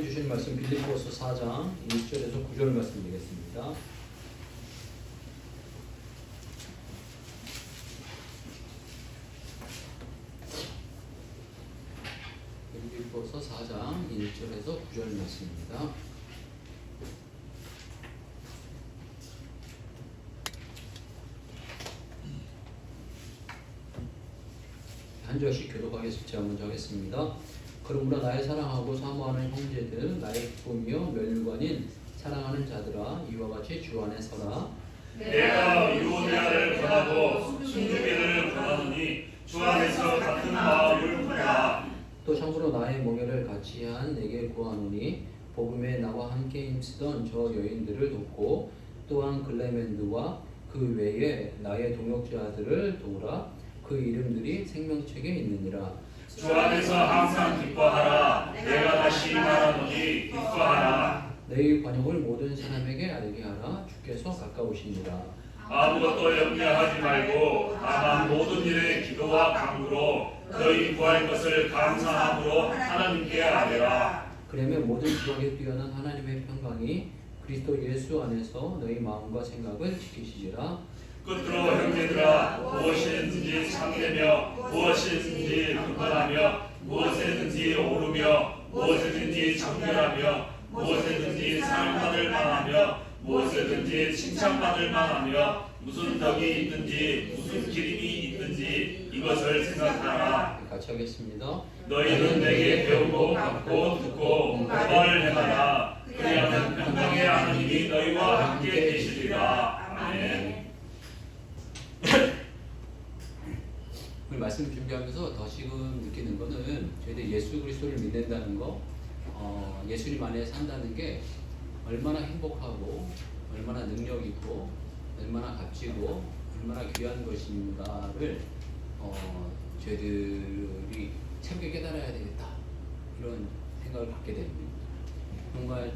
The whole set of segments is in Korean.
시간에 주신 말씀 빌립보서 4장 1절에서 9절 말씀 드리겠습니다. 빌립보서 4장 1절에서 9절 말씀입니다. 한 절씩 교독하겠습니다. 제가 먼저 하겠습니다. 그러므로 나의 사랑하고 사모하는 형제들, 나의 기쁨이요 멸류관인 사랑하는 자들아, 이와 같이 주 안에 서라. 내가 유오데아를 권하고 순두개를 권하노니 주 안에서 같은 마음을 구하라. 또 참고로 나의 멍에를 같이 한 내게 구하노니 복음에 나와 함께 힘쓰던 저 여인들을 돕고 또한 글레멘드와 그 외에 나의 동역자들을 도우라. 그 이름들이 생명책에 있느니라. 주 안에서 항상 기뻐하라. 내가 다시 말하노니 기뻐하라. 너희 관용을 모든 사람에게 알게 하라. 주께서 가까우시니라. 아무것도 염려하지 말고 다만 모든 일에 기도와 간구로 너희 구할 것을 감사함으로 하나님께 아뢰라. 그러면 모든 지각에 뛰어난 하나님의 평강이 그리스도 예수 안에서 너희 마음과 생각을 지키시리라. 끝으로 형제들아, 무엇이든지 상대며 무엇이든지 불편하며 무엇에든지 오르며 무엇에든지 정결하며 무엇에든지 사랑받을 만하며 무엇에든지 칭찬받을 만하며 무슨 덕이 있든지 무슨 기림이 있든지 이것을 생각하라. 같이 하겠습니다. 너희는 내게 배우고 받고 듣고 공부를 행하라. 그리하면 평강의 하나님이 너희와 함께 계시리라. 아멘. 오늘 말씀 준비하면서 다시금 느끼는 거는 저희들 예수 그리스도를 믿는다는 거, 예수님 안에 산다는 게 얼마나 행복하고 얼마나 능력 있고 얼마나 값지고 얼마나 귀한 것인가를 저희들이 새롭게 깨달아야 되겠다, 이런 생각을 갖게 됩니다. 정말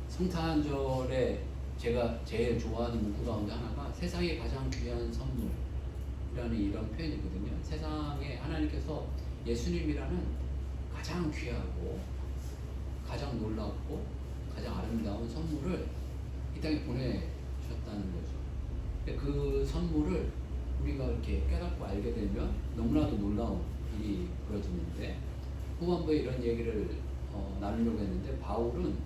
성탄절에 제가 제일 좋아하는 문구 가운데 하나가 세상에 가장 귀한 선물이라는 이런 표현이거든요. 세상에 하나님께서 예수님이라는 가장 귀하고 가장 놀랍고 가장 아름다운 선물을 이 땅에 보내주셨다는 거죠. 근데 그 선물을 우리가 이렇게 깨닫고 알게 되면 너무나도 놀라운 일이 벌어지는데, 후반부에 이런 얘기를 나누려고 했는데, 바울은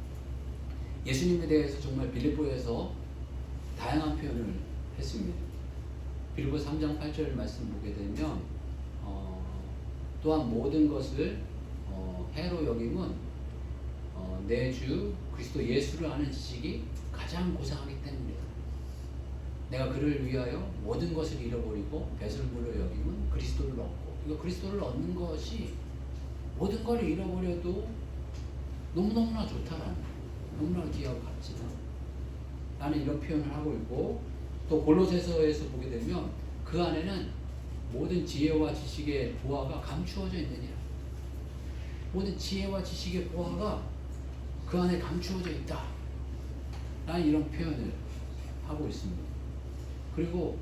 예수님에 대해서 정말 빌립보에서 다양한 표현을 했습니다. 빌립보 3장 8절 말씀 보게 되면 또한 모든 것을 해로 여김은 내 주 그리스도 예수를 아는 지식이 가장 고상하기 때문이다. 내가 그를 위하여 모든 것을 잃어버리고 배설물로 여김은 그리스도를 얻고, 이거 그리스도를 얻는 것이 모든 걸 잃어버려도 너무너무나 좋다라는, 너무나 귀하고 값지다 라는 이런 표현을 하고 있고, 또 골로새서에서 보게 되면 그 안에는 모든 지혜와 지식의 보화가 감추어져 있느니라. 모든 지혜와 지식의 보화가 그 안에 감추어져 있다 라는 이런 표현을 하고 있습니다. 그리고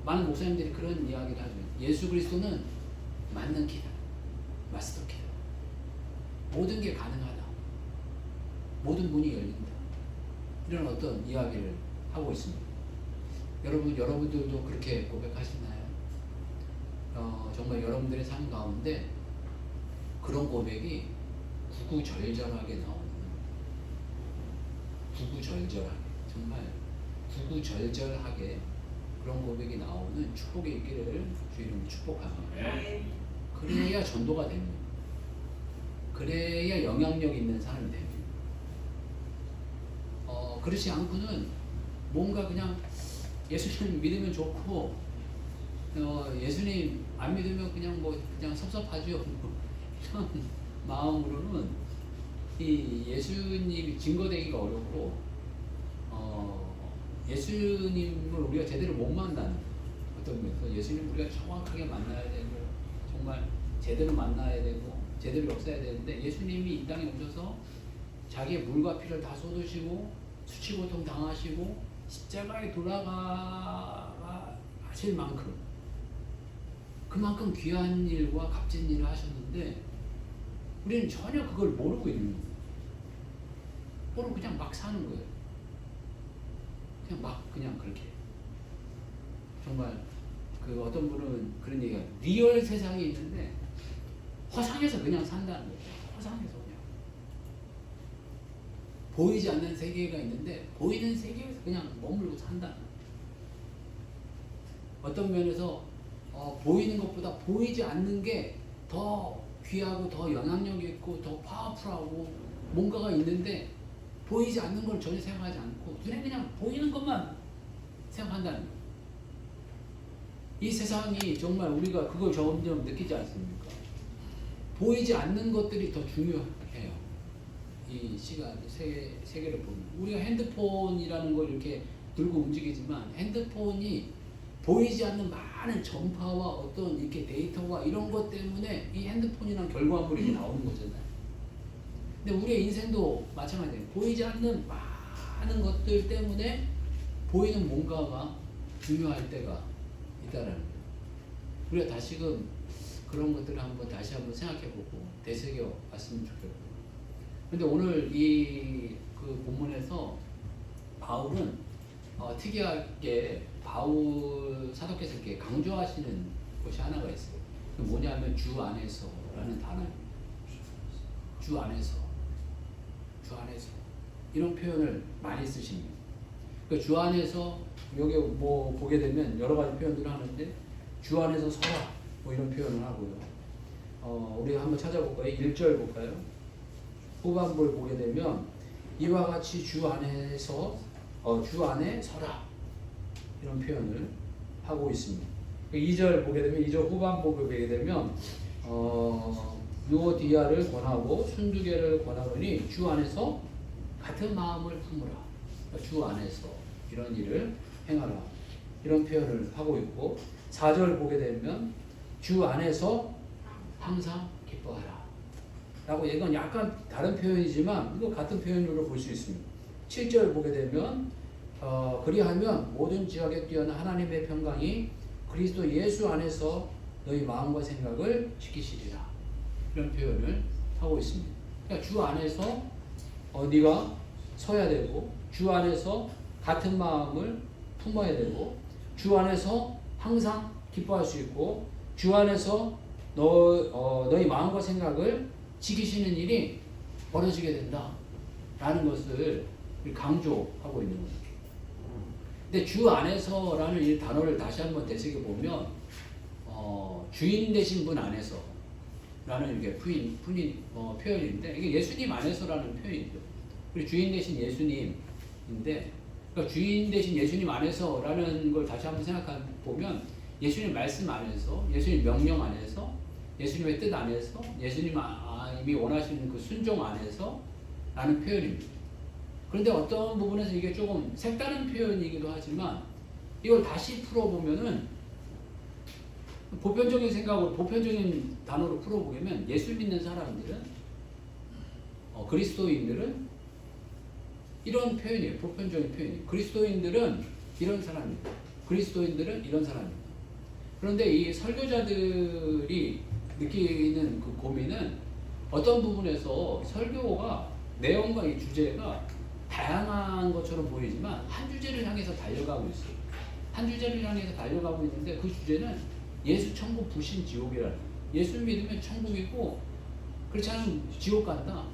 많은 목사님들이 그런 이야기를 하죠. 예수 그리스도는 맞는 키다, 마스터 키다, 모든 게 가능하다, 모든 문이 열린다, 이런 어떤 이야기를 하고 있습니다. 여러분들도 그렇게 고백하시나요? 정말 여러분들의 삶 가운데 그런 고백이 구구절절하게 나오는, 구구절절하게, 정말 구구절절하게 그런 고백이 나오는 축복이 있기를 주 이름으로 축복합니다. 그래야 전도가 됩니다. 그래야 영향력 있는 사람이 됩니다. 그렇지 않고는 뭔가 그냥 예수님 믿으면 좋고 예수님 안 믿으면 그냥 섭섭하죠. 이런 마음으로는 이 예수님이 증거되기가 어렵고 예수님을 우리가 제대로 못 만나는, 어떤 면에서 예수님 우리가 정확하게 만나야 되고 정말 제대로 만나야 되고 제대로 역사해야 되는데, 예수님이 이 땅에 오셔서 자기의 물과 피를 다 쏟으시고 수치고통 당하시고 십자가에 돌아가실 만큼 그만큼 귀한 일과 값진 일을 하셨는데 우리는 전혀 그걸 모르고 있는 거예요. 모르고 그냥 막 사는 거예요. 그냥 그렇게. 정말 그 어떤 분은 그런 얘기가 리얼 세상이 있는데 허상에서 그냥 산다는 거예요. 허상에서 그냥. 보이지 않는 세계가 있는데 보이는 세계에서 그냥 머물고 산다는 거예요. 어떤 면에서 보이는 것보다 보이지 않는 게 더 귀하고 더 영향력 있고 더 파워풀하고 뭔가가 있는데 보이지 않는 걸 전혀 생각하지 않고 눈에 그냥 보이는 것만 생각한다는 거예요. 이 세상이 정말 우리가 그걸 점점 느끼지 않습니까? 보이지 않는 것들이 더 중요해요. 이 시간, 세계를 보면. 우리가 핸드폰이라는 걸 이렇게 들고 움직이지만 핸드폰이 보이지 않는 많은 전파와 어떤 이렇게 데이터와 이런 것 때문에 이 핸드폰이란 결과물이 나오는 거잖아요. 근데 우리의 인생도 마찬가지예요. 보이지 않는 많은 것들 때문에 보이는 뭔가가 중요할 때가 있다라는 거예요. 우리가 다시금 그런 것들을 다시 한번 생각해보고 되새겨 봤으면 좋겠고. 근데 오늘 이 그 본문에서 바울은 특이하게 바울 사도께서 이렇게 강조하시는 것이 하나가 있어요. 그 뭐냐면 주 안에서라는 단어입니다. 주 안에서 이런 표현을 많이 쓰십니다. 그 주 안에서 여기 뭐 보게 되면 여러 가지 표현들을 하는데 주 안에서 서라 뭐 이런 표현을 하고요. 우리가 한번 찾아볼까요? 1절 볼까요? 후반부를 보게 되면 이와 같이 주 안에서 주 안에 서라 이런 표현을 하고 있습니다. 2절 보게 되면 2절 후반부를 보게 되면 유오디아를 권하고 순두개를 권하노니 주 안에서 같은 마음을 품으라. 주 안에서 이런 일을 행하라. 이런 표현을 하고 있고 4절 보게 되면 주 안에서 항상 기뻐하라. 라고 이건 약간 다른 표현이지만 이거 같은 표현으로 볼 수 있습니다. 7절 보게 되면 그리하면 모든 지각에 뛰어난 하나님의 평강이 그리스도 예수 안에서 너희 마음과 생각을 지키시리라. 이런 표현을 하고 있습니다. 그러니까 주 안에서 네가 서야 되고 주 안에서 같은 마음을 품어야 되고 주 안에서 항상 기뻐할 수 있고 주 안에서 너희 마음과 생각을 지키시는 일이 벌어지게 된다 라는 것을 강조하고 있는 거예요. 근데 주 안에서라는 이 단어를 다시 한번 되새겨 보면 주인 되신 분 안에서 라는 이게 표현인데 이게 예수님 안에서라는 표현이죠. 그리고 주인 되신 예수님인데 그러니까 주인 되신 예수님 안에서라는 걸 다시 한번 생각해 보면 예수님 말씀 안에서 예수님 명령 안에서 예수님의 뜻 안에서 예수님이 원하시는 그 순종 안에서 라는 표현입니다. 그런데 어떤 부분에서 이게 조금 색다른 표현이기도 하지만 이걸 다시 풀어보면은 보편적인 생각으로 보편적인 단어로 풀어보면 예수 믿는 사람들은 그리스도인들은 이런 표현이에요. 보편적인 표현이에요. 그리스도인들은 이런 사람입니다. 그리스도인들은 이런 사람입니다. 그런데 이 설교자들이 느끼는 그 고민은 어떤 부분에서 설교가 내용과 이 주제가 다양한 것처럼 보이지만 한 주제를 향해서 달려가고 있어요. 한 주제를 향해서 달려가고 있는데 그 주제는 예수 천국 불신 지옥이라는 거예요. 예수 믿으면 천국이고 그렇지 않으면 지옥 간다.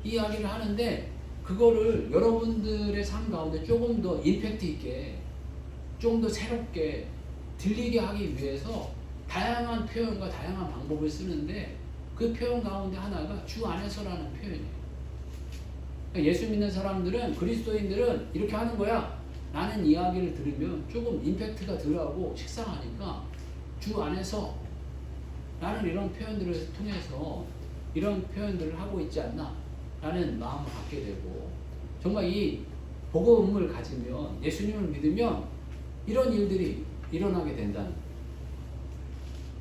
이 이야기를 하는데 그거를 여러분들의 삶 가운데 조금 더 임팩트 있게 좀 더 새롭게 들리게 하기 위해서 다양한 표현과 다양한 방법을 쓰는데 그 표현 가운데 하나가 주 안에서라는 표현이에요. 그러니까 예수 믿는 사람들은 그리스도인들은 이렇게 하는 거야 라는 이야기를 들으면 조금 임팩트가 덜하고 식상하니까 주 안에서 라는 이런 표현들을 통해서 이런 표현들을 하고 있지 않나 라는 마음을 갖게 되고 정말 이 복음을 가지면 예수님을 믿으면 이런 일들이 일어나게 된다는 거예요.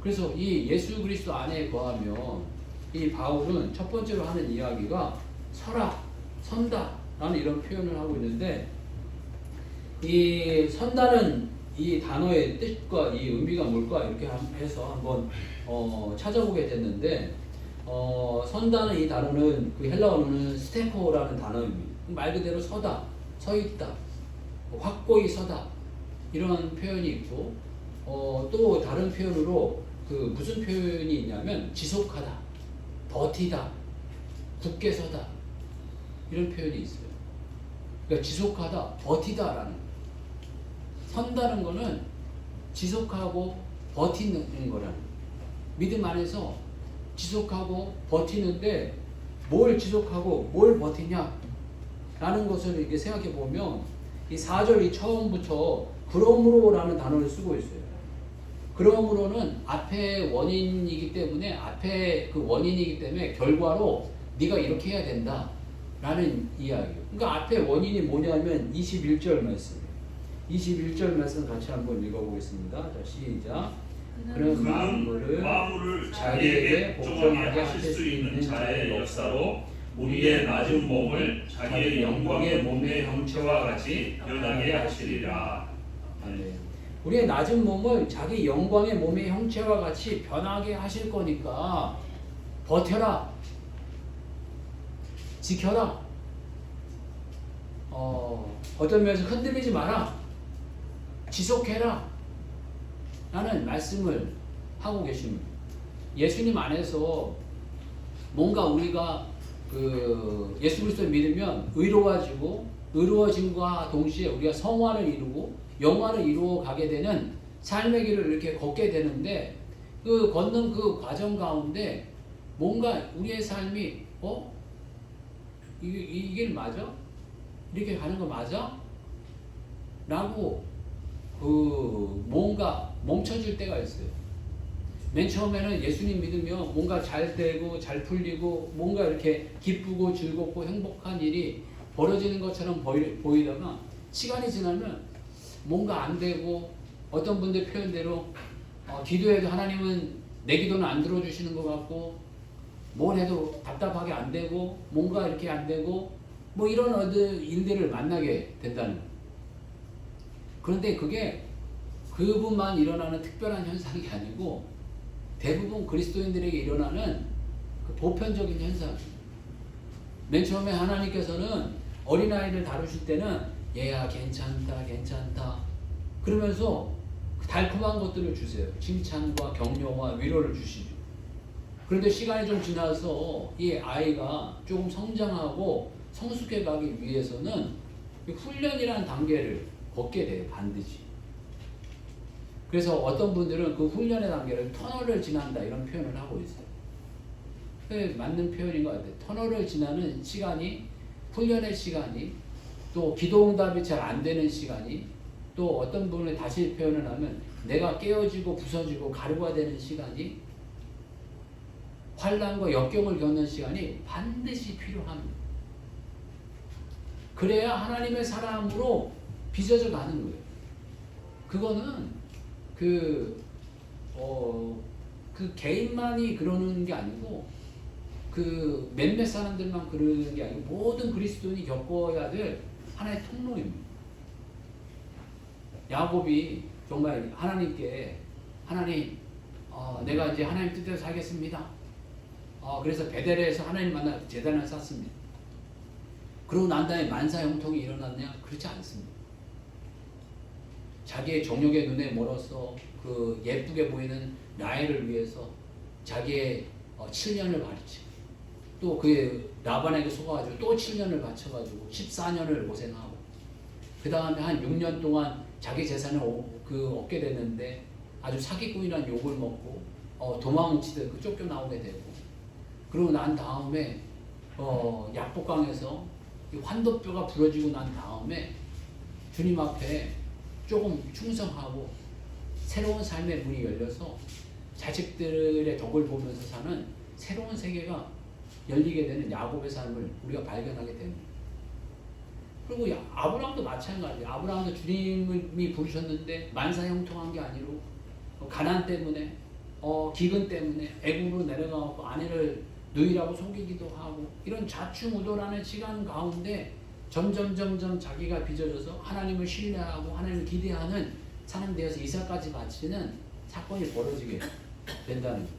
그래서 이 예수 그리스도 안에 거하면 이 바울은 첫 번째로 하는 이야기가 서라, 선다 라는 이런 표현을 하고 있는데 이 선다는 이 단어의 뜻과 이 의미가 뭘까 이렇게 해서 한번 찾아보게 됐는데 선다는 이 단어는 그 헬라어로는 스테코라는 단어입니다. 말 그대로 서다, 서 있다, 확고히 서다 이런 표현이 있고 또 다른 표현으로 그 무슨 표현이 있냐면 지속하다, 버티다, 굳게 서다 이런 표현이 있어요. 그러니까 지속하다, 버티다라는 선다는 거는 지속하고 버티는 거라는 믿음 안에서 지속하고 버티는데 뭘 지속하고 뭘 버티냐 라는 것을 이렇게 생각해 보면 이 4절이 처음부터 그러므로라는 단어를 쓰고 있어요. 그러므로는 앞에 원인이기 때문에 앞에 그 원인이기 때문에 결과로 네가 이렇게 해야 된다 라는 이야기예요. 그러니까 앞에 원인이 뭐냐면 21절 말씀 21절 말씀 같이 한번 읽어보겠습니다. 자 시작. 그는 만물을 자기에게 복종하게 하실 수 있는 자의 역사로 우리의 낮은 몸을 자기의 영광의 몸의 형체와 같이 변하게 하시리라. 아멘. 우리의 낮은 몸을 자기 영광의 몸의 형체와 같이 변하게 하실 거니까 버텨라, 지켜라. 어떤 면에서 흔들리지 마라, 지속해라 라는 말씀을 하고 계십니다. 예수님 안에서 뭔가 우리가 그 예수 그리스도를 믿으면 의로워짐과 동시에 우리가 성화를 이루고 영화를 이루어 가게 되는 삶의 길을 이렇게 걷게 되는데 그 걷는 그 과정 가운데 뭔가 우리의 삶이 이 길 맞아? 이렇게 가는 거 맞아? 라고 그 뭔가 멈춰질 때가 있어요. 맨 처음에는 예수님 믿으면 뭔가 잘 되고 잘 풀리고 뭔가 이렇게 기쁘고 즐겁고 행복한 일이 벌어지는 것처럼 보이다가 시간이 지나면 뭔가 안 되고 어떤 분들 표현대로 기도해도 하나님은 내 기도는 안 들어주시는 것 같고 뭘 해도 답답하게 안 되고 뭔가 이렇게 안 되고 뭐 이런 일들을 만나게 된다는 거예요. 그런데 그게 그분만 일어나는 특별한 현상이 아니고 대부분 그리스도인들에게 일어나는 그 보편적인 현상입니다. 맨 처음에 하나님께서는 어린아이를 다루실 때는 얘야 괜찮다 그러면서 그 달콤한 것들을 주세요. 칭찬과 격려와 위로를 주시죠. 그런데 시간이 좀 지나서 이 아이가 조금 성장하고 성숙해 가기 위해서는 훈련이라는 단계를 걷게 돼요. 반드시. 그래서 어떤 분들은 그 훈련의 단계를 터널을 지난다 이런 표현을 하고 있어요. 맞는 표현인 것 같아요. 터널을 지나는 시간이, 훈련의 시간이, 또 기도응답이 잘 안 되는 시간이, 또 어떤 분을 다시 표현을 하면 내가 깨어지고 부서지고 가루가 되는 시간이, 환난과 역경을 겪는 시간이 반드시 필요합니다. 그래야 하나님의 사람으로 빚어져 가는 거예요. 그거는 그 개인만이 그러는 게 아니고 그 몇몇 사람들만 그러는 게 아니고 모든 그리스도인이 겪어야 될 하나의 통로입니다. 야곱이 정말 하나님께 하나님 내가 이제 하나님 뜻대로 살겠습니다. 그래서 베델에서 하나님 만나 제단을 쌓습니다. 그러고 난 다음에 만사 형통이 일어났냐? 그렇지 않습니다. 자기의 정욕의 눈에 멀어서 그 예쁘게 보이는 라헬을 위해서 자기의 7년을 바치고 또 그 라반에게 속아가지고 또 7년을 바쳐가지고 14년을 고생하고 그 다음에 한 6년 동안 자기 재산을 얻게 됐는데 아주 사기꾼이라는 욕을 먹고 도망치듯 그 쫓겨나오게 되고 그러고 난 다음에 약복강에서 환도뼈가 부러지고 난 다음에 주님 앞에 조금 충성하고 새로운 삶의 문이 열려서 자식들의 덕을 보면서 사는 새로운 세계가 열리게 되는 야곱의 삶을 우리가 발견하게 됩니다. 그리고 아브라함도 마찬가지예요. 아브라함도 주님이 부르셨는데 만사형통한 게 아니고 가난 때문에 기근 때문에 애굽으로 내려가고 아내를 누이라고 속이기도 하고 이런 좌충우돌하는 시간 가운데 점점 자기가 빚어져서 하나님을 신뢰하고 하나님을 기대하는 사람 되어서 이삭까지 바치는 사건이 벌어지게 된다는 거예요.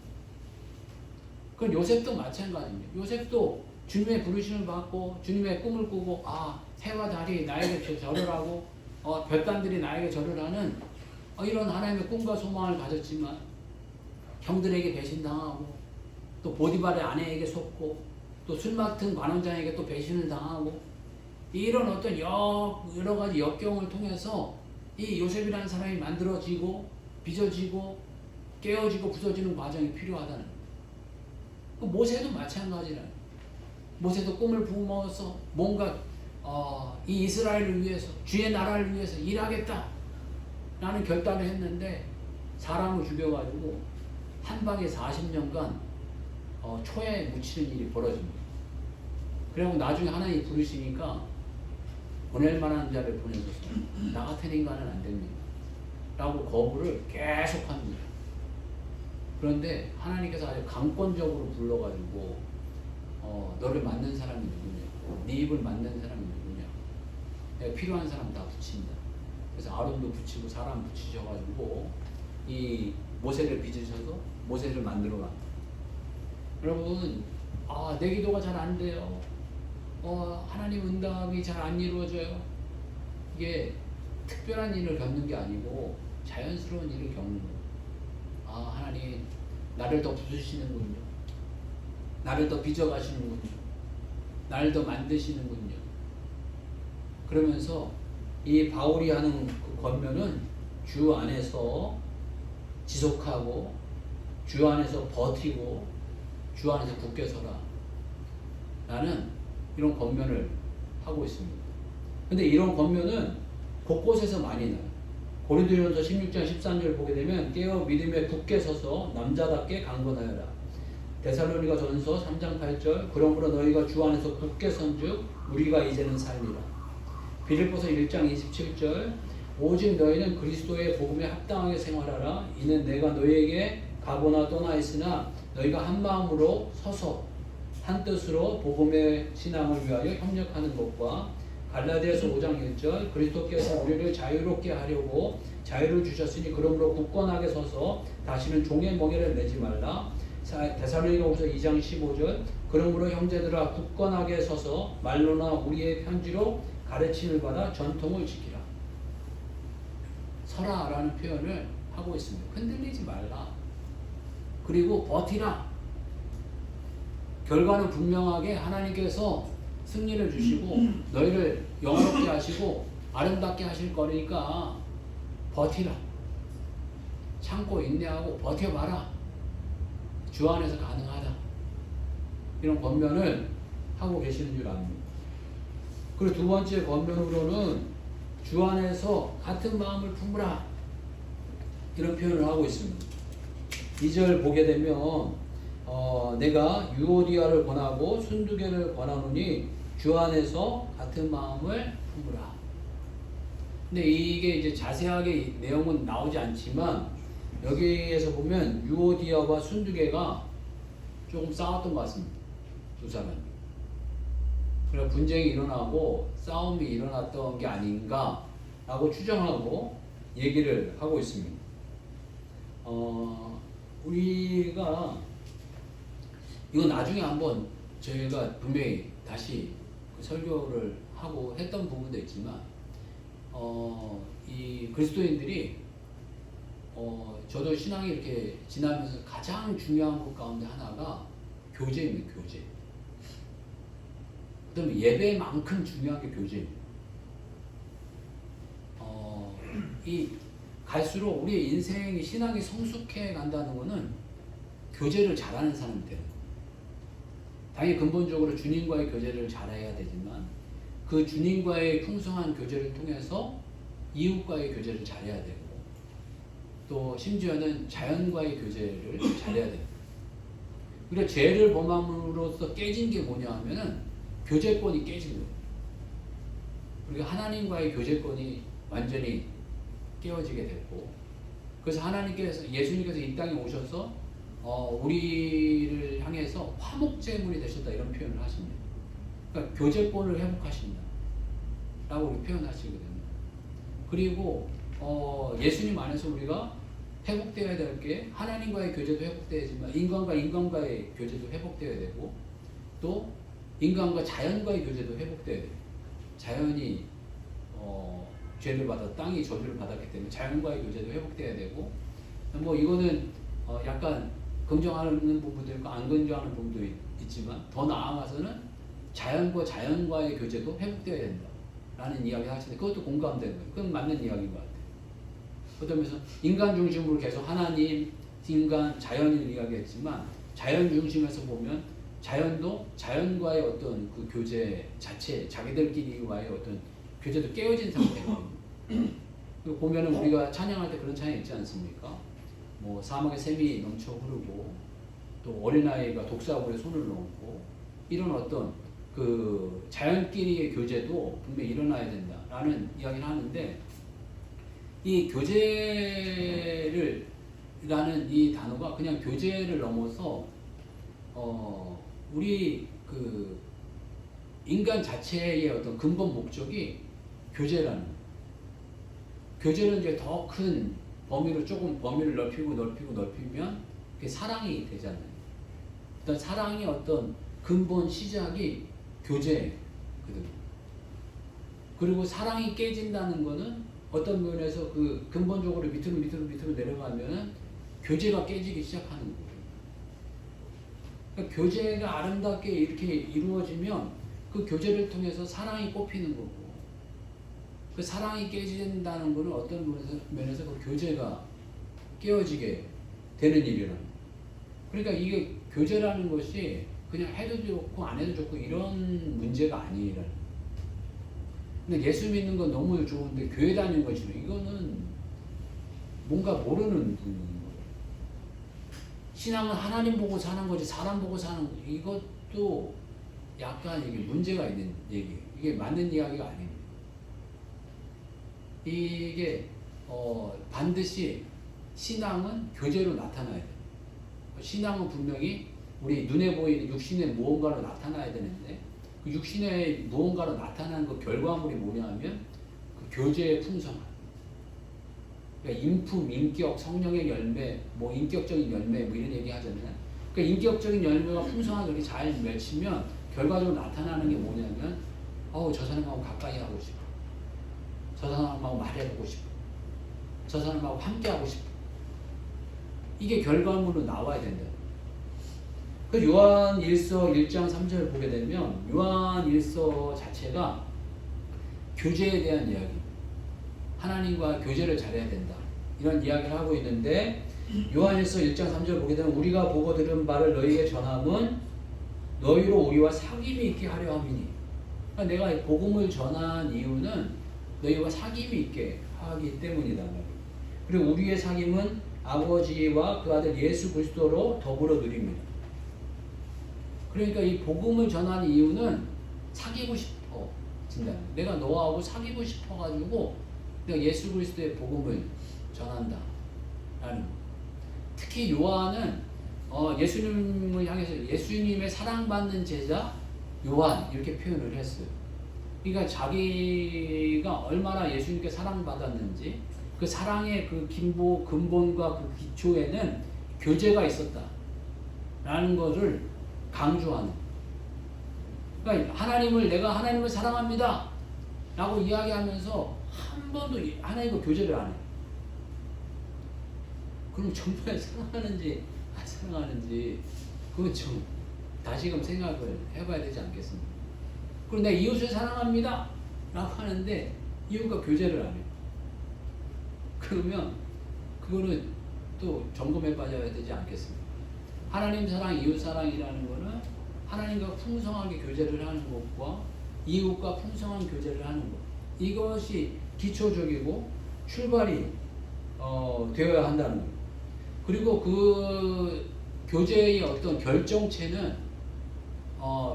그건 요셉도 마찬가지입니다. 요셉도 주님의 부르심을 받고 주님의 꿈을 꾸고 해와 달이 나에게 절을 하고 별단들이 나에게 절을 하는 이런 하나님의 꿈과 소망을 가졌지만 형들에게 배신당하고 또 보디발의 아내에게 속고 또 술 맡은 관원장에게 또 배신을 당하고 이런 어떤 여러 가지 역경을 통해서 이 요셉이라는 사람이 만들어지고 빚어지고 깨어지고 부서지는 과정이 필요하다는 거예요. 모세도 마찬가지라. 모세도 꿈을 품어서 뭔가 이 이스라엘을 위해서 주의 나라를 위해서 일하겠다 라는 결단을 했는데 사람을 죽여가지고 한 방에 40년간 초에 묻히는 일이 벌어집니다. 그리고 나중에 하나님이 부르시니까 보낼 만한 자를 보내줘서 나 같은 인간은 안 됩니다 라고 거부를 계속합니다. 그런데 하나님께서 아주 강권적으로 불러가지고 너를 맞는 사람이 누구냐, 네 입을 맞는 사람이 누구냐, 내가 필요한 사람 다 붙인다. 그래서 아론도 붙이고 사람 붙이셔가지고 이 모세를 빚으셔서 모세를 만들어놨다. 여러분, 내 기도가 잘 안 돼요. 하나님 응답이 잘 안 이루어져요. 이게 특별한 일을 겪는 게 아니고 자연스러운 일을 겪는 거예요. 하나님 나를 더 부수시는군요. 나를 더 빚어가시는군요. 나를 더 만드시는군요. 그러면서 이 바울이 하는 그 권면은 주 안에서 지속하고 주 안에서 버티고 주 안에서 굳게 서라 라는 이런 권면을 하고 있습니다. 근데 이런 권면은 곳곳에서 많이 나요. 고린도전서 16장 13절 보게 되면 깨어 믿음에 굳게 서서 남자답게 강건하여라. 데살로니가 전서 3장 8절 그러므로 너희가 주 안에서 굳게 선즉 우리가 이제는 살리라. 빌립보서 1장 27절 오직 너희는 그리스도의 복음에 합당하게 생활하라. 이는 내가 너희에게 가거나 떠나 있으나 너희가 한 마음으로 서서 한 뜻으로 복음의 신앙을 위하여 협력하는 것과 갈라디아서 5장 1절 그리스도께서 우리를 자유롭게 하려고 자유를 주셨으니 그러므로 굳건하게 서서 다시는 종의 멍에를 매지 말라. 데살로니가후서 2장 15절 그러므로 형제들아 굳건하게 서서 말로나 우리의 편지로 가르침을 받아 전통을 지키라. 서라 라는 표현을 하고 있습니다. 흔들리지 말라. 그리고 버티라. 결과는 분명하게 하나님께서 승리를 주시고 너희를 영화롭게 하시고 아름답게 하실 거니까 버티라. 참고 인내하고 버텨봐라. 주 안에서 가능하다. 이런 권면을 하고 계시는 줄 압니다. 그리고 두 번째 권면으로는 주 안에서 같은 마음을 품으라. 이런 표현을 하고 있습니다. 2절 보게 되면 내가 유오디아를 권하고 순두개를 권하노니 주 안에서 같은 마음을 품으라. 근데 이게 이제 자세하게 내용은 나오지 않지만 여기에서 보면 유오디아와 순두개가 조금 싸웠던 것 같습니다. 두 사람이. 그래서 분쟁이 일어나고 싸움이 일어났던 게 아닌가라고 추정하고 얘기를 하고 있습니다. 우리가 이거 나중에 한번 저희가 분명히 다시 그 설교를 하고 했던 부분도 있지만 이 그리스도인들이 저도 신앙이 이렇게 지나면서 가장 중요한 것 가운데 하나가 교제입니다. 교제. 그다음에 예배만큼 중요한 게 교제입니다. 이 갈수록 우리의 인생이 신앙이 성숙해 간다는 것은 교제를 잘하는 사람이 되는 거예요. 당연히 근본적으로 주님과의 교제를 잘해야 되지만 그 주님과의 풍성한 교제를 통해서 이웃과의 교제를 잘해야 되고 또 심지어는 자연과의 교제를 잘해야 됩니다. 우리가 죄를 범함으로써 깨진 게 뭐냐 하면은 교제권이 깨진 거예요. 우리가 하나님과의 교제권이 완전히 깨어지게 됐고 그래서 하나님께서 예수님께서 이 땅에 오셔서 우리를 향해서 화목제물이 되셨다 이런 표현을 하십니다. 그러니까 교제권을 회복하신다 라고 표현하시거든요. 그리고 예수님 안에서 우리가 회복되어야 될 게 하나님과의 교제도 회복되어야지만 인간과 인간과의 교제도 회복되어야 되고 또 인간과 자연과의 교제도 회복되어야 돼요. 자연이 죄를 받아 땅이 저주를 받았기 때문에 자연과의 교제도 회복되어야 되고 뭐 이거는 약간 긍정하는 부분도 있고 안 긍정하는 부분도 있지만 더 나아가서는 자연과의 교제도 회복되어야 된다라는 이야기를 하시는데 그것도 공감되는 거예요. 그건 맞는 이야기인 것 같아요. 그러면서 인간 중심으로 계속 하나님, 인간, 자연을 이야기했지만 자연 중심에서 보면 자연도 자연과의 어떤 그 교제 자체, 자기들끼리와의 어떤 교제도 깨어진 상태거든요. 그리고 보면은 우리가 찬양할 때 그런 찬양 있지 않습니까? 뭐 사막에 샘이 넘쳐 흐르고 또 어린아이가 독사불에 손을 놓고 이런 어떤 그 자연끼리의 교제도 분명히 일어나야 된다라는 이야기를 하는데 이 교제를 라는 이 단어가 그냥 교제를 넘어서 우리 그 인간 자체의 어떤 근본 목적이 교제라는 거예요. 교제는 이제 더 큰 범위로 조금 범위를 넓히면 그게 사랑이 되잖아요. 일단 사랑의 어떤 근본 시작이 교제거든요. 그리고 사랑이 깨진다는 거는 어떤 면에서 그 근본적으로 밑으로 내려가면은 교제가 깨지기 시작하는 거예요. 그러니까 교제가 아름답게 이렇게 이루어지면 그 교제를 통해서 사랑이 꽃피는 거고 그 사랑이 깨진다는 거는 어떤 면에서 그 교제가 깨어지게 되는 일이라는 거예요. 그러니까 이게 교제라는 것이 그냥 해도 좋고 안 해도 좋고 이런 문제가 아니라는 거예요. 근데 예수 믿는 건 너무 좋은데 교회 다니는 건 싫어. 이거는 뭔가 모르는 분인 거예요. 신앙은 하나님 보고 사는 거지 사람 보고 사는 거 이것도 약간 이게 문제가 있는 얘기예요. 이게 맞는 이야기가 아닙니다. 이게 반드시 신앙은 교제로 나타나야 돼요. 신앙은 분명히 우리 눈에 보이는 육신의 무언가로 나타나야 되는데 그 육신의 무언가로 나타나는 그 결과물이 뭐냐면 그 교제의 풍성함. 그러니까 인품, 인격, 성령의 열매, 뭐 인격적인 열매 뭐 이런 얘기 하잖아요. 그러니까 인격적인 열매가 풍성하게 이렇게 잘 맺히면 결과적으로 나타나는 게 뭐냐면 저 사람하고 가까이 하고 싶어. 저 사람하고 말해보고 싶어. 저 사람하고 함께하고 싶어. 이게 결과물로 나와야 된다. 그 요한일서 1장 3절을 보게 되면 요한일서 자체가 교제에 대한 이야기, 하나님과 교제를 잘해야 된다 이런 이야기를 하고 있는데 요한일서 1장 3절을 보게 되면 우리가 보고 들은 바를 너희에게 전함은 너희로 우리와 사귐이 있게 하려 함이니. 그러니까 내가 복음을 전한 이유는 너희와 사귐이 있게 하기 때문이다. 그리고 우리의 사귐은 아버지와 그 아들 예수 그리스도로 더불어 누립니다. 그러니까 이 복음을 전하는 이유는 사귀고 싶어진다. 내가 너하고 사귀고 싶어가지고 내가 예수 그리스도의 복음을 전한다. 라는 거. 특히 요한은 예수님을 향해서 예수님의 사랑받는 제자 요한 이렇게 표현을 했어요. 그러니까 자기가 얼마나 예수님께 사랑받았는지 그 사랑의 그 근본과 그 기초에는 교제가 있었다. 라는 것을 강조하는. 그러니까 내가 하나님을 사랑합니다. 라고 이야기하면서 한 번도 하나님과 교제를 안 해요. 그럼 정말 사랑하는지 안 사랑하는지 그건 좀 다시금 생각을 해봐야 되지 않겠습니까? 그럼 내가 이웃을 사랑합니다. 라고 하는데 이웃과 교제를 안 해요. 그러면 그거는 또 점검해 봐야 되지 않겠습니까? 하나님 사랑, 이웃 사랑이라는 거는 하나님과 풍성하게 교제를 하는 것과 이웃과 풍성한 교제를 하는 것. 이것이 기초적이고 출발이 되어야 한다는 거예요. 그리고 그 교제의 어떤 결정체는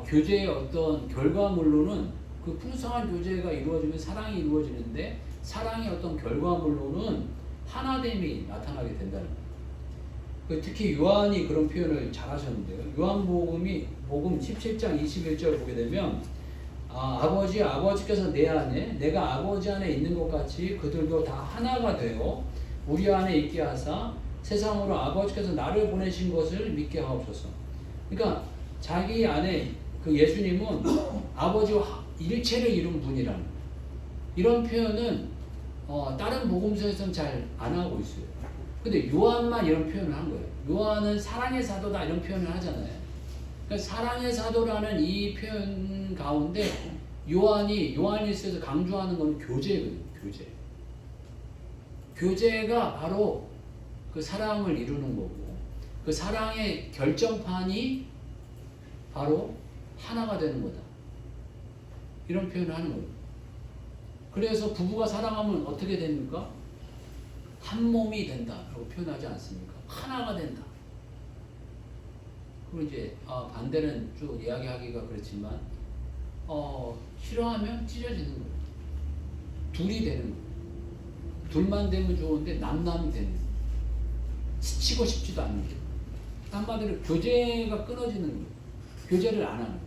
교제의 어떤 결과물로는 그 풍성한 교제가 이루어지면 사랑이 이루어지는데 사랑의 어떤 결과물로는 하나됨이 나타나게 된다는 거예요. 특히 요한이 그런 표현을 잘 하셨는데요. 요한복음 17장 21절을 보게 되면 아버지께서 내 안에 내가 아버지 안에 있는 것 같이 그들도 다 하나가 되어 우리 안에 있게 하사 세상으로 아버지께서 나를 보내신 것을 믿게 하옵소서. 그러니까 자기 안에 그 예수님은 아버지와 일체를 이룬 분이라는 거예요. 이런 표현은 다른 복음서에서는 잘 안 하고 있어요. 근데 요한만 이런 표현을 한 거예요. 요한은 사랑의 사도다 이런 표현을 하잖아요. 그러니까 사랑의 사도라는 이 표현 가운데 요한일서에서 강조하는 건 교제거든요. 교제. 교제가 바로 그 사랑을 이루는 거고, 그 사랑의 결정판이 바로 하나가 되는 거다. 이런 표현을 하는 거예요. 그래서 부부가 사랑하면 어떻게 됩니까? 한 몸이 된다라고 표현하지 않습니까? 하나가 된다. 그리고 이제 반대는 쭉 이야기하기가 그렇지만 싫어하면 찢어지는 거예요. 둘이 되는 거예요. 둘만 되면 좋은데 남남이 되는 거예요. 스치고 싶지도 않는 거예요. 한마디로 교제가 끊어지는 거예요. 교제를 안 하는 거예요.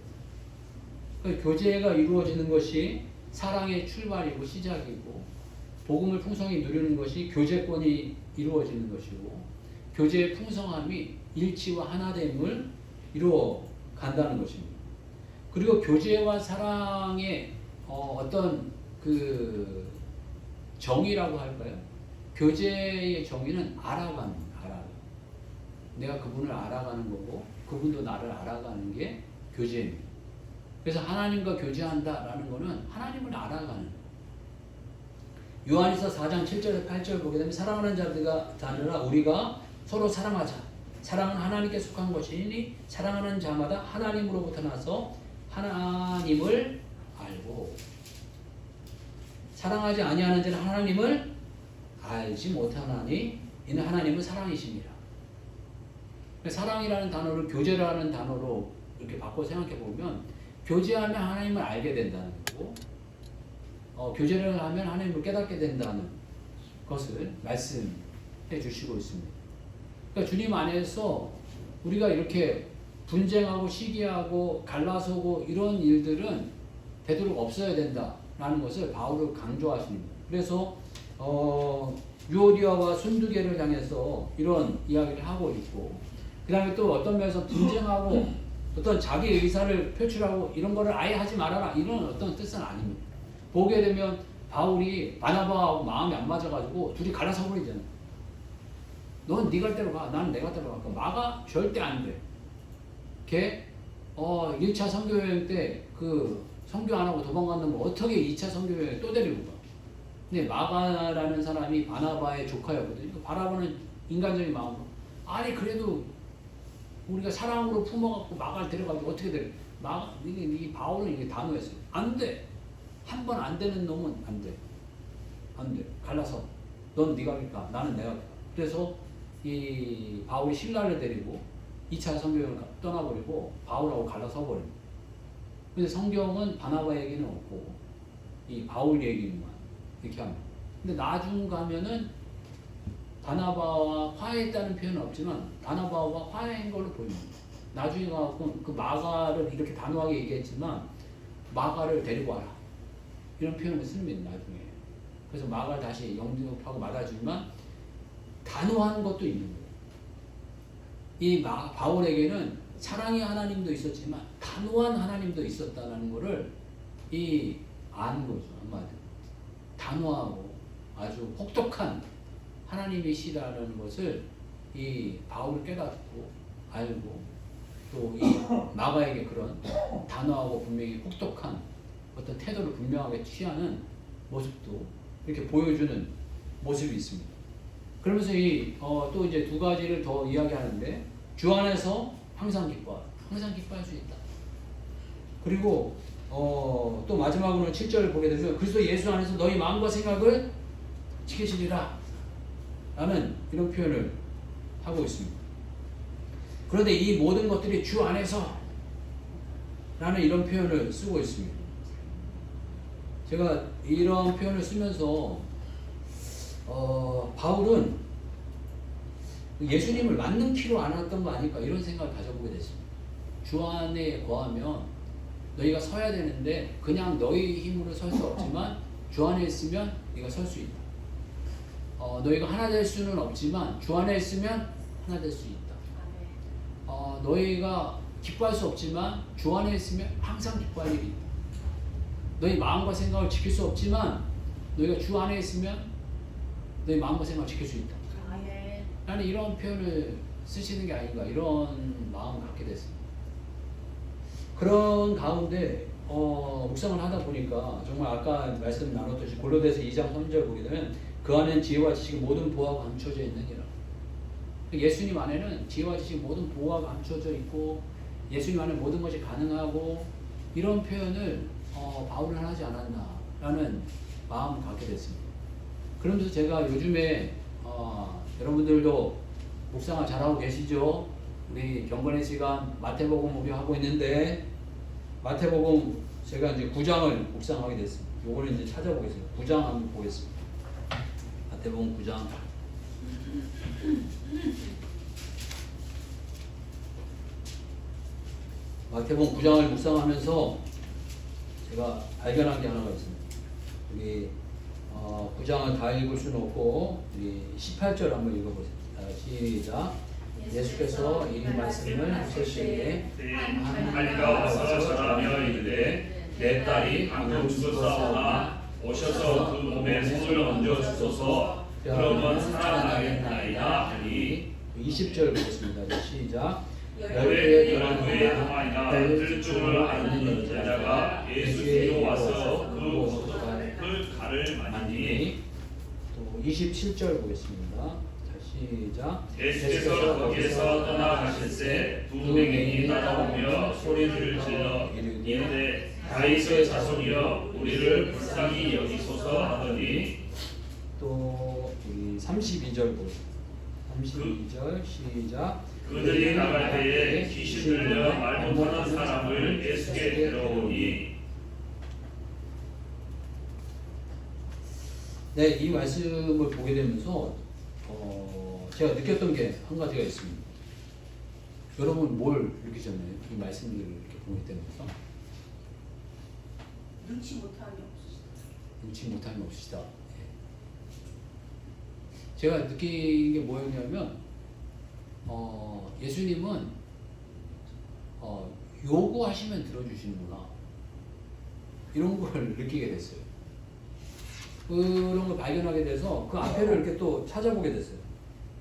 그러니까 교제가 이루어지는 것이 사랑의 출발이고 시작이고, 복음을 풍성히 누리는 것이 교제권이 이루어지는 것이고, 교제의 풍성함이 일치와 하나됨을 이루어 간다는 것입니다. 그리고 교제와 사랑의 어떤 그 정의라고 할까요? 교제의 정의는 알아가는, 내가 그분을 알아가는 거고 그분도 나를 알아가는 게 교제입니다. 그래서 하나님과 교제한다라는 것은 하나님을 알아가는. 요한일서 4장 7절에서 8절 보게 되면 사랑하는 자들아 우리가 서로 사랑하자. 사랑은 하나님께 속한 것이니 사랑하는 자마다 하나님으로부터 나서 하나님을 알고, 사랑하지 아니하는 자는 하나님을 알지 못하나니 이는 하나님은 사랑이십니다. 사랑이라는 단어를 교제라는 단어로 이렇게 바꿔 생각해 보면, 교제하면 하나님을 알게 된다는 거고, 교제를 하면 하나님을 깨닫게 된다는 것을 말씀해 주시고 있습니다. 그러니까 주님 안에서 우리가 이렇게 분쟁하고 시기하고 갈라서고 이런 일들은 되도록 없어야 된다라는 것을 바울은 강조하십니다. 그래서 유오디아와 순두개를 향해서 이런 이야기를 하고 있고, 그 다음에 또 어떤 면에서 분쟁하고 어떤 자기 의사를 표출하고 이런 거를 아예 하지 말아라 이런 어떤 뜻은 아닙니다. 보게 되면 바울이 바나바하고 마음이 안 맞아가지고 둘이 갈라서 버리잖아요. 넌 네 갈 대로 가, 나는 내 갈 대로 가. 마가 절대 안 돼. 걔 1차 선교여행 때 그 선교 안 하고 도망간 놈을 어떻게 2차 선교여행 또 데리고 가. 근데 마가라는 사람이 바나바의 조카였거든요. 바나바는 인간적인 마음으로 아니 그래도 우리가 사랑으로 품어갖고 마가를 데려가지고 어떻게 데려? 이 바울은 이게 단호했어요. 안 돼. 한 번 안 되는 놈은 안 돼. 안 돼. 갈라서 넌 네가 갈까? 나는 내가 갈까? 그래서 이 바울이 신라를 데리고 2차 선교여행을 떠나버리고 바울하고 갈라서 버립니다. 근데 성경은 바나바 얘기는 없고 이 바울 얘기만 이렇게 합니다. 근데 나중 가면은 바나바와 화해했다는 표현은 없지만 바나바와 화해한 걸로 보입니다. 나중에 가서 그 마가를 이렇게 단호하게 얘기했지만 마가를 데리고 와라 이런 표현을 씁니다. 나중에. 그래서 마가를 다시 영접하고 맞아주지만 단호한 것도 있는 거예요. 이 바울에게는 사랑의 하나님도 있었지만 단호한 하나님도 있었다는 것을 아는 거죠. 한마디로. 단호하고 아주 혹독한 하나님이시라는 것을 이 바울을 깨닫고 알고, 또 이 마가에게 그런 단호하고 분명히 혹독한 어떤 태도를 분명하게 취하는 모습도 이렇게 보여주는 모습이 있습니다. 그러면서 또 이제 두 가지를 더 이야기하는데, 주 안에서 항상 기뻐할 수 있다. 그리고 또 마지막으로는 7절을 보게 되면 그리스도 예수 안에서 너희 마음과 생각을 지키시리라 라는 이런 표현을 하고 있습니다. 그런데 이 모든 것들이 주 안에서 라는 이런 표현을 쓰고 있습니다. 제가 이런 표현을 쓰면서 바울은 예수님을 만능키로 안 했던 거 아닐까 이런 생각을 가져보게 됐습니다. 주 안에 거하면 너희가 서야 되는데 그냥 너희 힘으로 설 수 없지만 주 안에 있으면 네가 설 수 있다. 너희가 하나 될 수는 없지만 주 안에 있으면 하나 될 수 있다. 너희가 기뻐할 수 없지만 주 안에 있으면 항상 기뻐할 일이 있다. 너희 마음과 생각을 지킬 수 없지만 너희가 주 안에 있으면 너희 마음과 생각을 지킬 수 있다. 나는 이런 표현을 쓰시는 게 아닌가 이런 마음을 갖게 됐습니다. 그런 가운데 묵상을 하다 보니까 정말 아까 말씀 나눴듯이 골로새서 2장 3절 보게 되면 그 안에는 지혜와 지식이 모든 보화가 감춰져 있느니라. 예수님 안에는 지혜와 지식 모든 보화가 감춰져 있고 예수님 안에 모든 것이 가능하고 이런 표현을 바울은 하지 않았나라는 마음을 갖게 됐습니다. 그러면서 제가 요즘에 여러분들도 묵상을 잘하고 계시죠? 우리 경건의 시간 마태복음 우리 하고 있는데 마태복음 제가 이제 9장을 묵상하게 됐습니다. 요거는 이제 찾아보겠습니다. 9장 한번 보겠습니다. 마태복음 9장. 마태복음 9장을 묵상하면서 제가 발견한 게 하나가 있습니다. 여기 9장을 다 읽을 수는 없고 우리 18절 한번 읽어보세요. 시작. 예수께서 이 말씀을 하실 때에 한이가 와서 전하며 이르되 내 딸이 방금 죽었사오나 오셔서 그 몸에 손을 얹어 주소서 그러면 살아나겠나이다 하니 20절 보겠습니다. 시작. 열두의 동안이나 들줄을 아는 여자가 예수께로 와서 그 칼을 만지니 또 27절 보겠습니다. 시작. 예수께서 거기에서 떠나가실새 두 맹인이 따라오며 소리를 질러 이르되 다윗의 자손이여 우리를 불쌍히 여기소서 하더니 또 32절 보겠습니다. 32절 시작. 그들이 나갈 때에 귀신 들려 말 못하는 사람을 예수께 데려오니 네, 이 말씀을 보게 되면서 제가 느꼈던 게 한 가지가 있습니다. 여러분 뭘 느끼셨나요? 이 말씀들을 이렇게 보게 되면서 눈치 못함이 없으시다. 눈치 못함이 없으시다. 제가 느낀 게 뭐였냐면 예수님은 요구하시면 들어주시는구나 이런 걸 느끼게 됐어요. 그런 걸 발견하게 돼서 그 앞에를 이렇게 또 찾아보게 됐어요.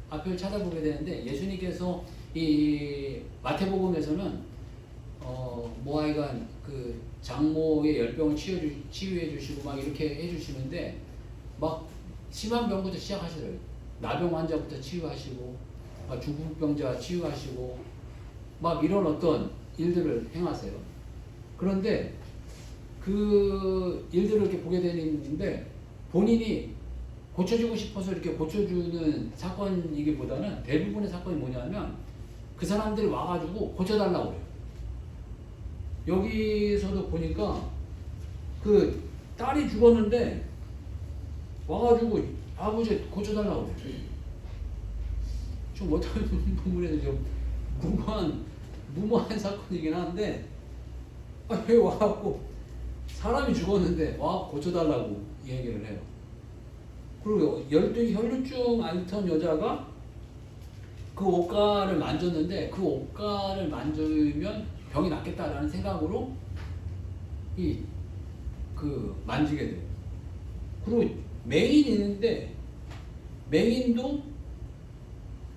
앞에를 찾아보게 되는데 예수님께서 이 마태복음에서는 뭐 하여간 그 장모의 열병을 치유해 주시고 막 이렇게 해 주시는데 막 심한 병부터 시작하시더라고요. 나병 환자부터 치유하시고 막 중풍병자 치유하시고 막 이런 어떤 일들을 행하세요. 그런데 그 일들을 이렇게 보게 되는데 본인이 고쳐주고 싶어서 이렇게 고쳐주는 사건이기보다는 대부분의 사건이 뭐냐면 그 사람들이 와가지고 고쳐달라고 그래요. 여기서도 보니까 그 딸이 죽었는데 와가지고 아버지 고쳐달라고 그래요. 좀 어떤 부분에서 좀 무모한 사건이긴 한데 왜 와갖고 사람이 죽었는데 와 고쳐달라고 얘기를 해요. 그리고 혈루증 앓던 여자가 그 옷가를 만졌는데 그 옷가를 만지면 병이 낫겠다라는 생각으로 만지게 돼요. 그리고 맹인이 있는데 맹인도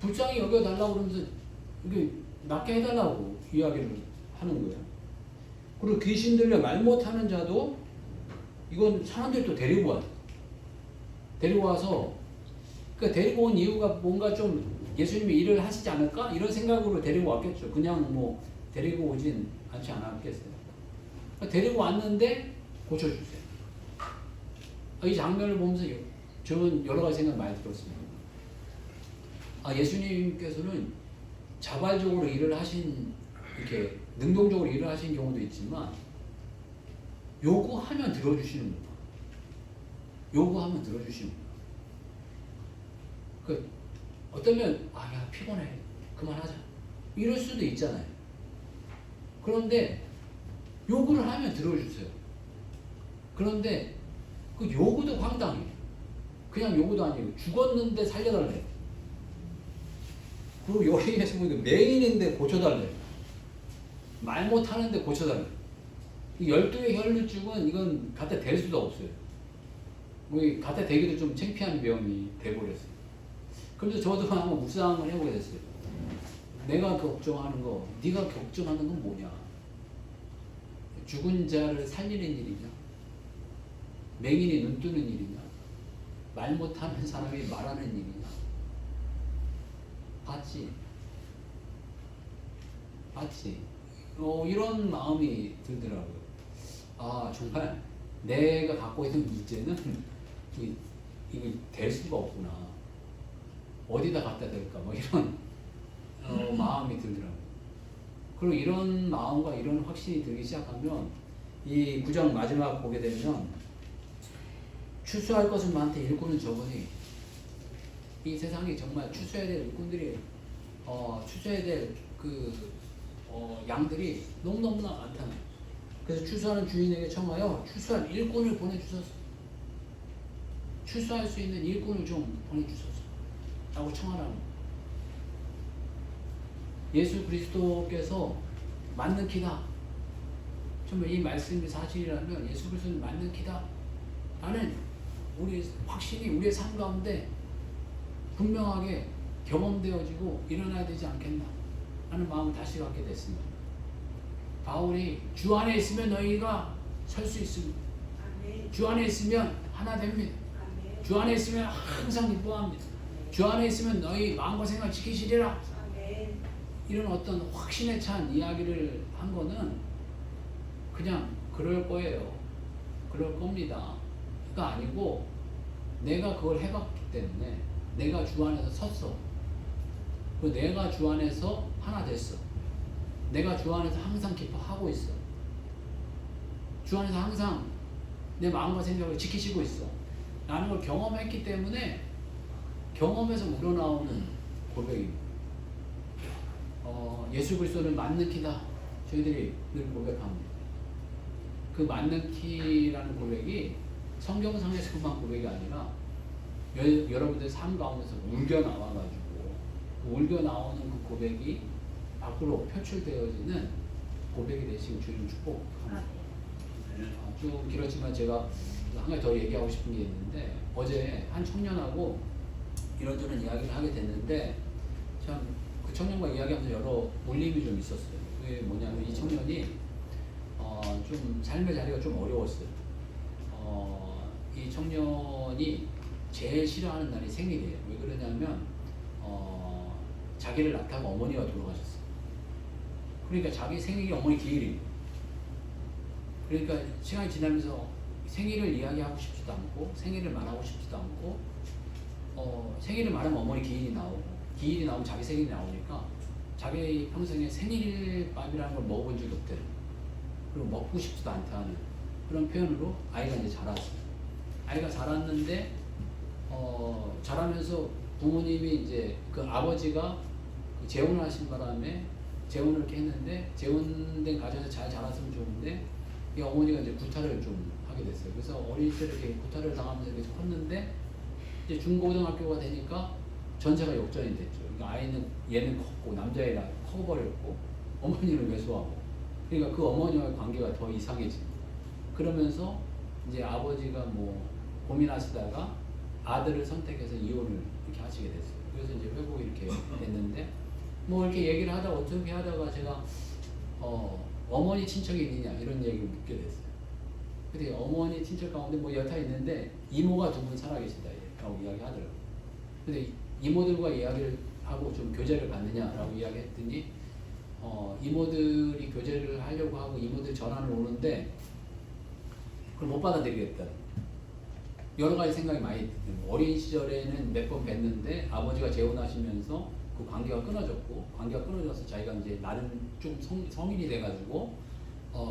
불쌍히 여겨달라고 그러면서 이게 낫게 해달라고 이야기를 하는 거예요. 그리고 귀신 들려 말 못하는 자도 이건 사람들이 또 데리고 와요. 데리고 와서 그러니까 데리고 온 이유가 뭔가 좀 예수님이 일을 하시지 않을까? 이런 생각으로 데리고 왔겠죠. 그냥 뭐 데리고 오진 않지 않았겠어요. 그러니까 데리고 왔는데 고쳐주세요. 이 장면을 보면서 저는 여러 가지 생각 많이 들었습니다. 예수님께서는 자발적으로 일을 하신 이렇게 능동적으로 일을 하신 경우도 있지만 요구하면 들어주시는구나. 요구하면 들어주시는구나. 어떠면 야 피곤해 그만하자 이럴 수도 있잖아요. 그런데 요구를 하면 들어주세요. 그런데 그 요구도 황당해요. 그냥 요구도 아니고 죽었는데 살려달래. 그리고 여기에서 보니까 맹인인데 고쳐달래. 말 못하는데 고쳐달래. 이 12의 혈루증은 이건 갖다 댈 수도 없어요. 뭐 갖다 대기도 좀 창피한 병이 돼버렸어요. 그래서 저도 한번 묵상을 해보게 됐어요. 내가 걱정하는 거, 네가 걱정하는 건 뭐냐? 죽은 자를 살리는 일이냐? 맹인이 눈 뜨는 일이냐? 말 못하는 사람이 말하는 일이냐? 봤지? 이런 마음이 들더라고요. 아, 정말 내가 갖고 있는 문제는 이게 될 수가 없구나. 어디다 갖다 댈까? 뭐 이런 마음이 들더라고요. 그리고 이런 마음과 이런 확신이 들기 시작하면 이 9장 마지막 보게 되면 추수할 것은 많대 일꾼은 적으니 이 세상에 정말 추수해야 될 일꾼들이 추수해야 될 양들이 너무너무나 많다는. 그래서 추수하는 주인에게 청하여 추수할 일꾼을 보내주소서. 추수할 수 있는 일꾼을 좀 보내주소서 라고 청하라는 거예요. 예수 그리스도께서 맞는 키다. 정말 이 말씀이 사실이라면 예수 그리스도는 맞는 키다 라는 우리 확신이 우리의 삶 가운데 분명하게 경험되어지고 일어나야 되지 않겠나 하는 마음을 다시 갖게 됐습니다. 바울이 주 안에 있으면 너희가 설 수 있습니다. 아멘. 주 안에 있으면 하나 됩니다. 아멘. 주 안에 있으면 항상 기뻐합니다. 주 안에 있으면 너희 마음과 생각 지키시리라. 아멘. 이런 어떤 확신에 찬 이야기를 한 거는 그냥 그럴 거예요. 그럴 겁니다. 가 아니고 내가 그걸 해봤기 때문에 내가 주 안에서 섰어. 그리고 내가 주 안에서 하나 됐어. 내가 주 안에서 항상 기뻐하고 있어. 주 안에서 항상 내 마음과 생각을 지키시고 있어. 라는 걸 경험했기 때문에 경험에서 우러나오는 고백입니다. 예수 그리스도는 맞는 키다. 저희들이 늘 고백합니다. 그 맞는 키라는 고백이 성경상에서만 고백이 아니라 여러분들 삶 가운데서 울겨 나와가지고 울겨 나오는 그 고백이 밖으로 표출되어지는 고백이 되시길 주님 축복합니다. 좀 길었지만 제가 한 가지 더 얘기하고 싶은 게 있는데 어제 한 청년하고 이런저런 이야기를 하게 됐는데 참 그 청년과 이야기하면서 여러 울림이 좀 있었어요. 그게 뭐냐면 이 청년이 좀 삶의 자리가 좀 어려웠어요. 이 청년이 제일 싫어하는 날이 생일이에요. 왜 그러냐면 자기를 낳다가 어머니가 돌아가셨어요. 그러니까 자기 생일이 어머니 기일이에요. 그러니까 시간이 지나면서 생일을 이야기하고 싶지도 않고 생일을 말하고 싶지도 않고 생일을 말하면 어머니 기일이 나오고 기일이 나오면 자기 생일이 나오니까 자기 평생에 생일밥이라는 걸 먹어본 적이 없대요. 그리고 먹고 싶지도 않다는 그런 표현으로 아이가 이제 자랐어요. 아이가 자랐는데 자라면서 부모님이 이제 그 아버지가 재혼을 하신 바람에 재혼을 이렇게 했는데 재혼된 가정에서 잘 자랐으면 좋은데 이 어머니가 이제 구타를 좀 하게 됐어요. 그래서 어릴 때 이렇게 구타를 당하면서 이렇게 컸는데 이제 중고등학교가 되니까 전체가 역전이 됐죠. 그러니까 아이는 얘는 컸고 남자애가 커버렸고 어머니를 외소하고 그러니까 그 어머니와의 관계가 더 이상해지고 그러면서 이제 아버지가 뭐 고민하시다가 아들을 선택해서 이혼을 이렇게 하시게 됐어요. 그래서 이제 회복이 이렇게 됐는데 뭐 이렇게 얘기를 하다가 어떻게 하다가 제가 어머니 친척이 있느냐 이런 얘기를 묻게 됐어요. 근데 어머니 친척 가운데 뭐 여타 있는데 이모가 두 분 살아계시다 라고 이야기하더라고요. 근데 이모들과 이야기를 하고 좀 교제를 받느냐라고 이야기했더니 이모들이 교제를 하려고 하고 이모들 전화를 오는데 그걸 못 받아들이겠다. 여러 가지 생각이 많이 들어요. 어린 시절에는 몇 번 뵀는데 아버지가 재혼하시면서 그 관계가 끊어졌고 관계가 끊어져서 자기가 이제 나름 좀 성인이 돼가지고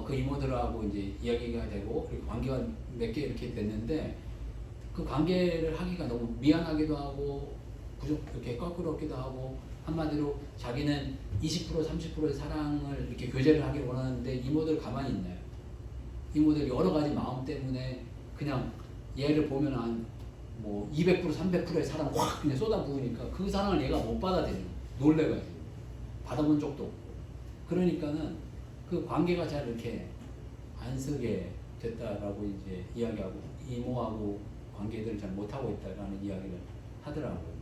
그 이모들하고 이제 이야기가 되고 이렇게 관계가 몇 개 이렇게 됐는데 그 관계를 하기가 너무 미안하기도 하고 이렇게 껄끄럽기도 하고 한마디로 자기는 20% 30%의 사랑을 이렇게 교제를 하길 원하는데 이모들 가만히 있나요? 이모들 여러 가지 마음 때문에 그냥 얘를 보면 뭐 200% 300%의 사랑 확 그냥 쏟아부으니까 그 사랑을 얘가 못 받아들여. 놀래가지고 받아본 적도 없고. 그러니까는 그 관계가 잘 이렇게 안 서게 됐다라고 이제 이야기하고 이모하고 관계들을 잘 못하고 있다라는 이야기를 하더라고요.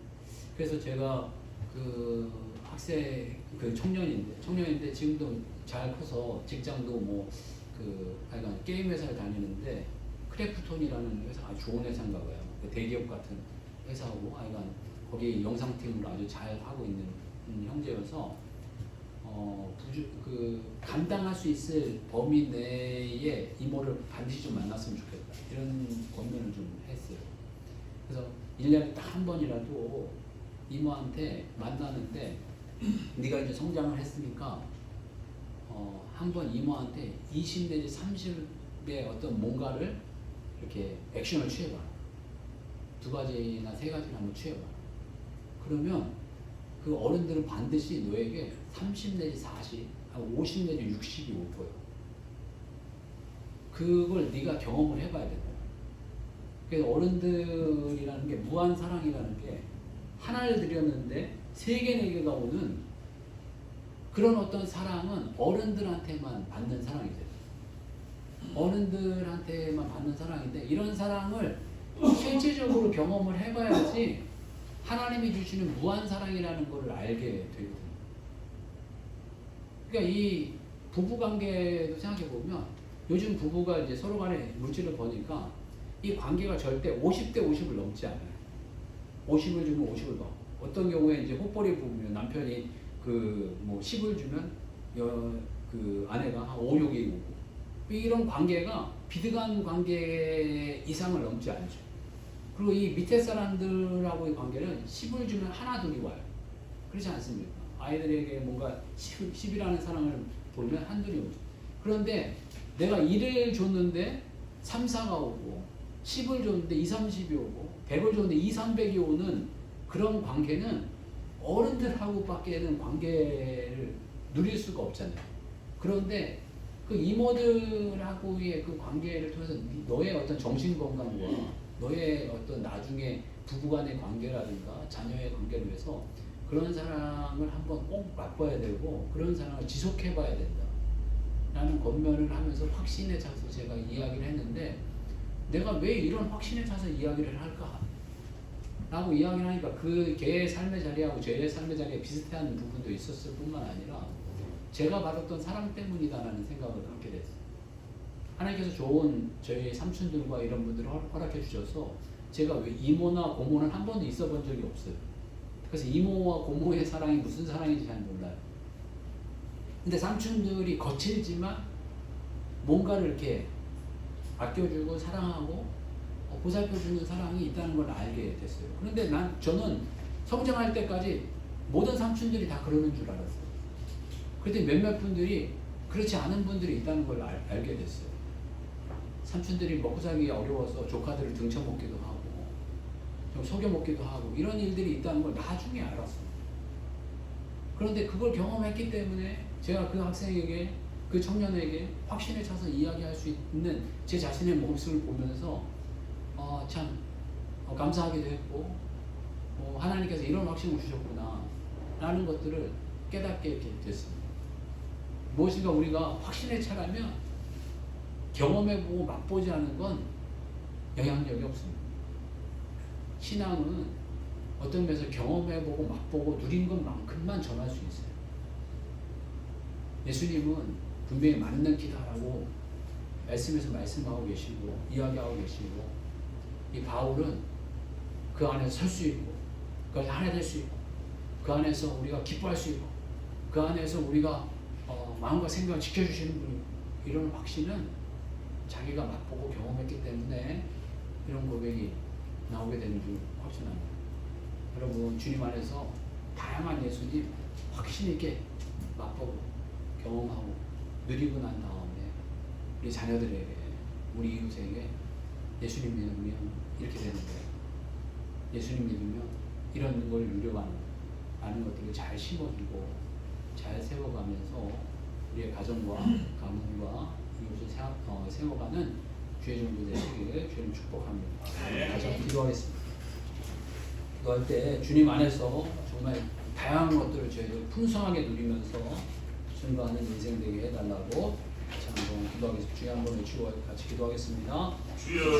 그래서 제가 그 학생 그 청년인데 지금도 잘 커서 직장도 뭐 그 하여간 게임 회사를 다니는데 크래프톤이라는 회사 아주 좋은 회사인가 봐요. 그 대기업 같은 회사하고 하여간 거기 영상팀으로 아주 잘 하고 있는 형제여서 그 감당할 수 있을 범위 내에 이모를 반드시 좀 만났으면 좋겠다 이런 권면을 좀 했어요. 그래서 1년에 딱 한 번이라도 이모한테 만나는데 네가 이제 성장을 했으니까 한 번 이모한테 20 내지 30의 어떤 뭔가를 이렇게 액션을 취해봐. 2가지나 3가지를 한번 취해봐. 그러면 그 어른들은 반드시 너에게 30 내지 40, 50 내지 60이 올 거예요. 그걸 네가 경험을 해봐야 된다. 그래서 어른들이라는 게 무한 사랑이라는 게 하나를 드렸는데 3개, 4개가 오는 그런 어떤 사랑은 어른들한테만 받는 사랑이 돼요. 어른들한테만 받는 사랑인데 이런 사랑을 실질적으로 경험을 해봐야지 하나님이 주시는 무한 사랑이라는 것을 알게 되거든요. 그러니까 이 부부 관계도 생각해 보면 요즘 부부가 이제 서로 간에 물질을 버니까 이 관계가 절대 50대 50을 넘지 않아요. 50을 주면 50을 더. 어떤 경우에 이제 호벌이 부부면 남편이 그 뭐 10을 주면 그 아내가 한 5, 6이 오고 이런 관계가 비드간 관계 이상을 넘지 않죠. 그리고 이 밑에 사람들하고의 관계는 10을 주면 하나 둘이 와요. 그렇지 않습니까? 아이들에게 뭔가 10이라는 사랑을 보면 한둘이 오죠. 그런데 내가 1을 줬는데 3, 4가 오고 10을 줬는데 2, 30이 오고 100을 줬는데 2, 300이 오는 그런 관계는 어른들하고 밖에는 관계를 누릴 수가 없잖아요. 그런데 그 이모들하고의 그 관계를 통해서 너의 어떤 정신 건강과 너의 어떤 나중에 부부간의 관계라든가 자녀의 관계를 위해서 그런 사랑을 한번 꼭 맛봐야 되고 그런 사랑을 지속해봐야 된다 라는 권면을 하면서 확신에 차서 제가 이야기를 했는데 내가 왜 이런 확신에 차서 이야기를 할까 라고 이야기를 하니까 그 걔의 삶의 자리하고 제 삶의 자리에 비슷한 부분도 있었을 뿐만 아니라 제가 받았던 사랑 때문이다라는 생각을 갖게 됐어요. 하나님께서 좋은 저희 삼촌들과 이런 분들을 허락해 주셔서 제가 왜 이모나 고모는 한 번도 있어 본 적이 없어요. 그래서 이모와 고모의 사랑이 무슨 사랑인지 잘 몰라요. 근데 삼촌들이 거칠지만 뭔가를 이렇게 아껴주고 사랑하고 보살펴주는 사랑이 있다는 걸 알게 됐어요. 그런데 저는 성장할 때까지 모든 삼촌들이 다 그러는 줄 알았어요. 그런데 몇몇 분들이 그렇지 않은 분들이 있다는 걸 알게 됐어요. 삼촌들이 먹고 살기 어려워서 조카들을 등쳐먹기도 하고 좀 속여먹기도 하고 이런 일들이 있다는 걸 나중에 알았어요. 그런데 그걸 경험했기 때문에 제가 그 학생에게 그 청년에게 확신에 차서 이야기할 수 있는 제 자신의 모습을 보면서 참 감사하기도 했고 하나님께서 이런 확신을 주셨구나 라는 것들을 깨닫게 됐습니다. 무엇인가 우리가 확신에 차라면 경험해보고 맛보지 않은 건 영향력이 없습니다. 신앙은 어떤 면에서 경험해보고 맛보고 누린 것만큼만 전할 수 있어요. 예수님은 분명히 맞는 기다라고 말씀에서 말씀하고 계시고 이야기하고 계시고 이 바울은 그 안에서 설 수 있고 그 안에 하나 될 수 있고 그 안에서 우리가 기뻐할 수 있고 그 안에서 우리가 마음과 생각을 지켜주시는 분 이런 확신은 자기가 맛보고 경험했기 때문에 이런 고백이 나오게 되는 줄 확신합니다. 여러분 주님 안에서 다양한 예수님 확신 있게 맛보고 경험하고 누리고 난 다음에 우리 자녀들에게 우리 이웃에게 예수님 믿으면 이렇게 되는 거예요. 예수님 믿으면 이런 걸 누려가는 많은 것들을 잘 심어주고 잘 세워가면서 우리의 가정과 가문과 이웃을 세워가는 주의 종도 되시길 주님 축복합니다. 네. 다시 한번 기도하겠습니다. 기도할 때 주님 안에서 정말 다양한 것들을 저희들 풍성하게 누리면서 증거하는 인생 되게 해달라고 같이 한번 기도하겠습니다. 주여 한번 외치고 같이 기도하겠습니다. 주여